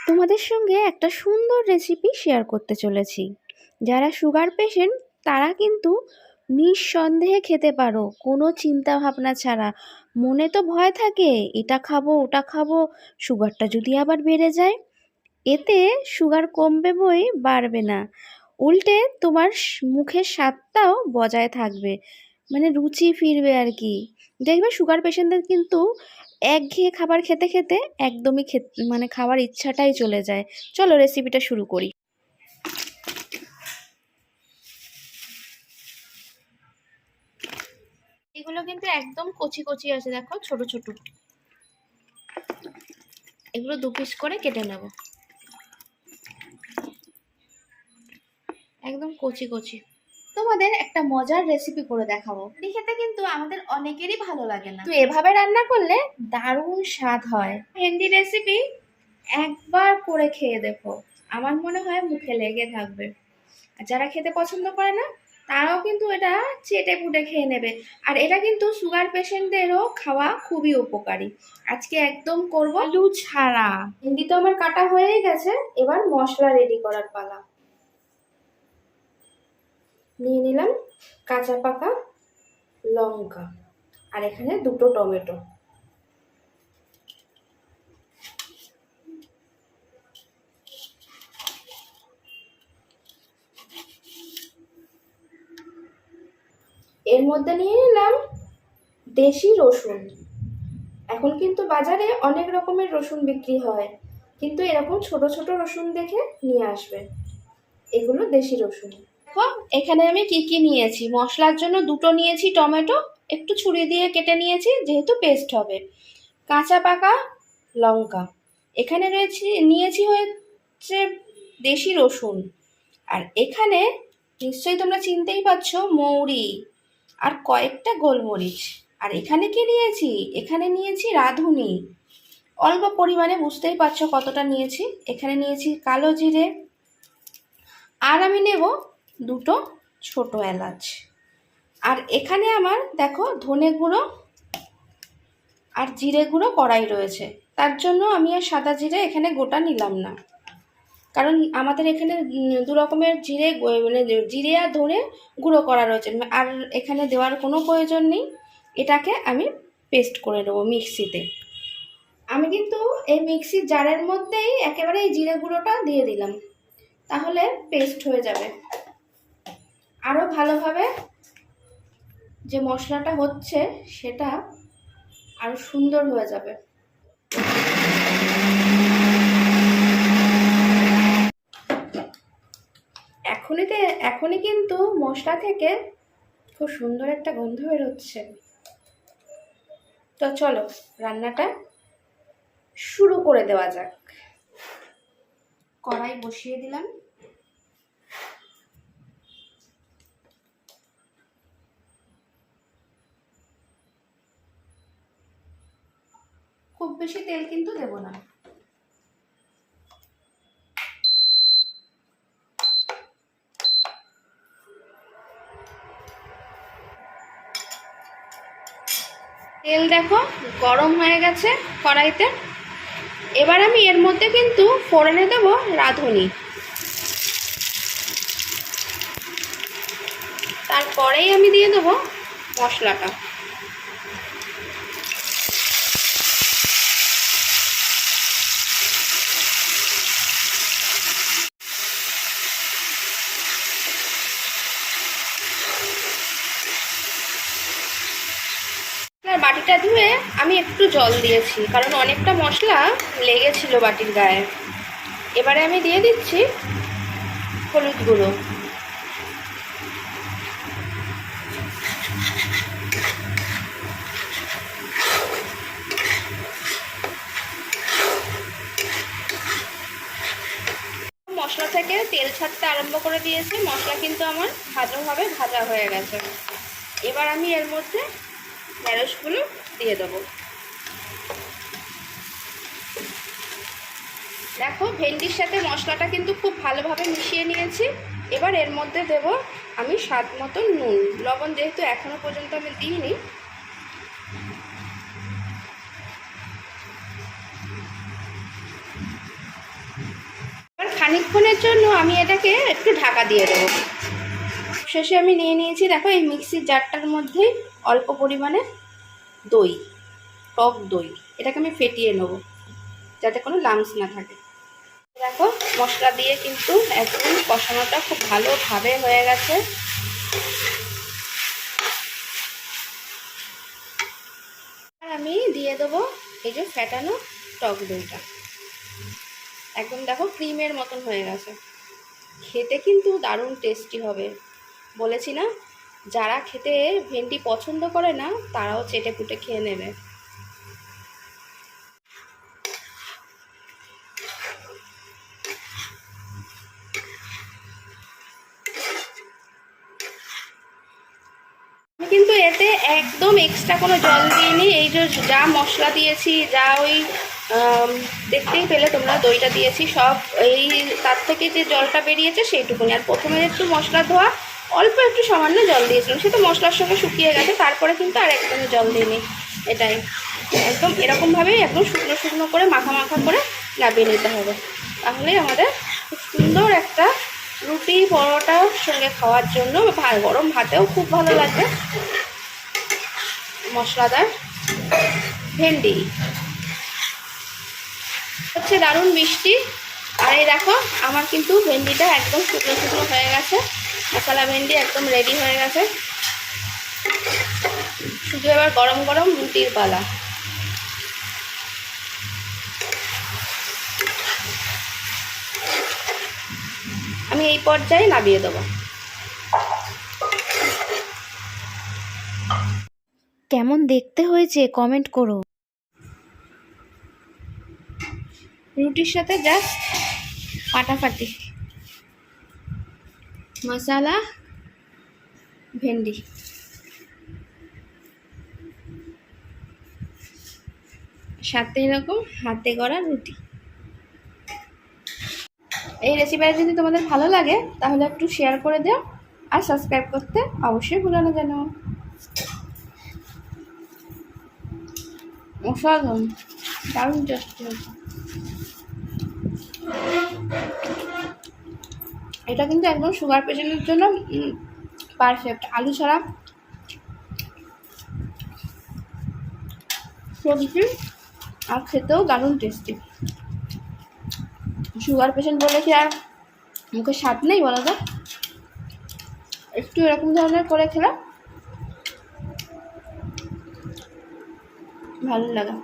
তোমাদের সঙ্গে একটা সুন্দর রেসিপি শেয়ার করতে চলেছি। যারা সুগার পেশেন্ট তারা কিন্তু নিঃসন্দেহে খেতে পারো, কোনো চিন্তা ভাবনা ছাড়া। মনে তো ভয় থাকে, এটা খাবো ওটা খাবো, সুগারটা যদি আবার বেড়ে যায়। এতে সুগার কমবে বই বাড়বে না, উল্টে তোমার মুখের স্বাদটাও বজায় থাকবে, মানে রুচি ফিরবে আর কি। দেখবে সুগার পেশেন্টদের কিন্তু একঘেয়ে খাবার খেতে খেতে একদমই মানে খাওয়ার ইচ্ছাটাই চলে যায়। চলো রেসিপিটা শুরু করি। এগুলো কিন্তু একদম কচি কচি আছে, দেখো ছোট ছোট। এগুলো 2 পিস করে কেটে নেব, একদম কচি কচি। তোমাদের একটা মজার রেসিপি করে দেখাবো। খেতে কিন্তু আমাদের অনেকেরই ভালো লাগে না, তো এভাবে রান্না করলে দারুণ স্বাদ হয়। হেলদি রেসিপি একবার করে খেয়ে দেখো, আমার মনে হয় মুখে লেগে থাকবে। আর যারা খেতে পছন্দ করে না তারাও কিন্তু এটা চেটে পুটে খেয়ে নেবে। আর এটা কিন্তু সুগার পেশেন্টদেরও খাওয়া খুবই উপকারী। আজকে একদম করব আলু ছাড়া। ভেন্ডি তো আমার কাটা হয়েই গেছে, এবার মশলা রেডি করার পালা। নিয়ে নিলাম কাঁচা পাকা লঙ্কা, আর এখানে 2টো টমেটো। এর মধ্যে নিয়ে নিলাম দেশি রসুন। এখন কিন্তু বাজারে অনেক রকমের রসুন বিক্রি হয়, কিন্তু এরকম ছোট ছোট রসুন দেখে নিয়ে আসবে, এগুলো দেশি রসুন। দেখো এখানে আমি কি কি নিয়েছি। মশলার জন্য 2টো নিয়েছি টমেটো, একটু ছুরি দিয়ে কেটে নিয়েছি যেহেতু পেস্ট হবে। কাঁচা পাকা লঙ্কা, এখানে নিয়েছি হচ্ছে দেশি রসুন। আর এখানে নিশ্চয়ই তোমরা চিনতেই পারছো মৌরি আর কয়েকটা গোলমরিচ। আর এখানে কি নিয়েছি, এখানে নিয়েছি রাঁধুনি, অল্প পরিমাণে, বুঝতেই পারছো কতটা নিয়েছি। এখানে নিয়েছি কালো জিরে, আর আমি নেব 2টো ছোট এলাচ। আর এখানে আমার দেখো ধনে গুঁড়ো আর জিরে গুঁড়ো কড়াই রয়েছে, তার জন্য আমি আর সাদা জিরে এখানে গোটা নিলাম না, কারণ আমাদের এখানে 2 রকমের জিরে, মানে জিরে আর ধনে গুঁড়ো করা রয়েছে। আর এখানে দেওয়ার কোনো প্রয়োজন নেই, এটাকে আমি পেস্ট করে নেবো মিক্সিতে। আমি কিন্তু এই মিক্সির জারের মধ্যেই একেবারে এই জিরে গুঁড়োটা দিয়ে দিলাম, তাহলে পেস্ট হয়ে যাবে। আরও ভালোভাবে যে মশলাটা হচ্ছে সেটা আরো সুন্দর হয়ে যাবে। এখনই কিন্তু মশলা থেকে খুব সুন্দর একটা গন্ধ বেরোচ্ছে। তো চলো রান্নাটা শুরু করে দেওয়া যাক। কড়াই বসিয়ে দিলাম, খুব বেশি তেল কিন্তু দেব না। তেল দেখো গরম হয়ে গেছে কড়াইতে। এবার আমি এর মধ্যে কিন্তু ফোড়নে দেবো রাঁধুনি, তারপরেই আমি দিয়ে দেবো মশলাটা। বাটিটা ধুয়ে আমি একটু জল দিয়েছি, কারণ অনেকটা মশলা লেগেছিল বাটির গায়ে। এবারে আমি দিয়ে দিচ্ছি হলুদ গুঁড়ো, মশলা থেকে তেল ছাড়তে আরম্ভ করে দিয়েছে, মশলা কিন্তু আমার ভালোভাবে ভাজা হয়ে গেছে। এবার আমি এর মধ্যে ঢেঁড়সগুলো দিয়ে দেবো। দেখো ভেন্ডির সাথে মশলাটা কিন্তু খুব ভালোভাবে মিশিয়ে নিয়েছি। এবার এর মধ্যে দেব আমি স্বাদ মতো নুন, লবণ যেহেতু এখনো পর্যন্ত আমি দিইনি। আর খানিকক্ষণের জন্য আমি এটাকে একটু ঢাকা দিয়ে দেবো। শেষে আমি নিয়ে নিয়েছি, দেখো এই মিক্সির জারটার মধ্যেই অল্প পরিমাণে দই, টক দই। এটাকে আমি ফেটিয়ে নেব যাতে কোনো লামস না থাকে। দেখো মশলা দিয়ে কিন্তু একদম কষানোটা খুব ভালোভাবে হয়ে গেছে। আর আমি দিয়ে দেবো এই যে ফেটানো টক দইটা। একদম দেখো ক্রিমের মতন হয়ে গেছে। খেতে কিন্তু দারুণ টেস্টি হবে, বলেছি না। যারা খেতে ভেন্ডি পছন্দ করে না তারাও চেটে পুটে খেয়ে নেবে। আমি কিন্তু এতে একদম এক্সট্রা কোনো জল দিইনি। এই যে যা মশলা দিয়েছি, যা ওই দেখতেই পেলে তোমরা দইটা দিয়েছি, সব এই তার থেকে যে জলটা বেরিয়েছে সেইটুকুনি। আর প্রথমে একটু মশলা ধোয়া অল্প একটু সামান্য জল দিয়েছিলাম, সে তো মশলার সঙ্গে শুকিয়ে গেছে। তারপরে কিন্তু আর একদমই জল দিইনি। এটাই একদম এরকমভাবেই একদম শুকনো শুকনো করে মাখা মাখা করে নামিয়ে নিতে হবে। তাহলেই আমাদের খুব সুন্দর একটা রুটি পরোটার সঙ্গে খাওয়ার জন্য, গরম ভাতেও খুব ভালো লাগবে মশলাদার ভেন্ডি। হচ্ছে দারুণ মিষ্টি। আর এই দেখো আমার কিন্তু ভেন্ডিটা একদম শুকনো শুকনো হয়ে গেছে, মশলা ভেন্ডি একদম রেডি হয়ে গেছে। শুধু এবার গরম গরম রুটির পালা। আমি এই পর্যায়ে নামিয়ে দেবো। কেমন দেখতে হয়েছে কমেন্ট করো। রুটির সাথে জাস্ট ফাটাফাটি মশলা ভেন্ডি। সাথে এরকম হাতে গড়া রুটি। এই রেসিপিটা যদি তোমাদের ভালো লাগে তাহলে একটু শেয়ার করে দিও, আর সাবস্ক্রাইব করতে অবশ্যই ভুলো না যেন। অসাধারণ, দারুণ টেস্টি হয়েছে। এটা কিন্তু একদম সুগার পেশেন্টের জন্য পারফেক্ট। আলু ছাড়া সবজি, আর খেতেও দারুণ টেস্টি। সুগার পেশেন্ট বলে কি আর মুখে স্বাদ নেই বলো তো? একটু এরকম ধরনের করে খেলে ভালো লাগে।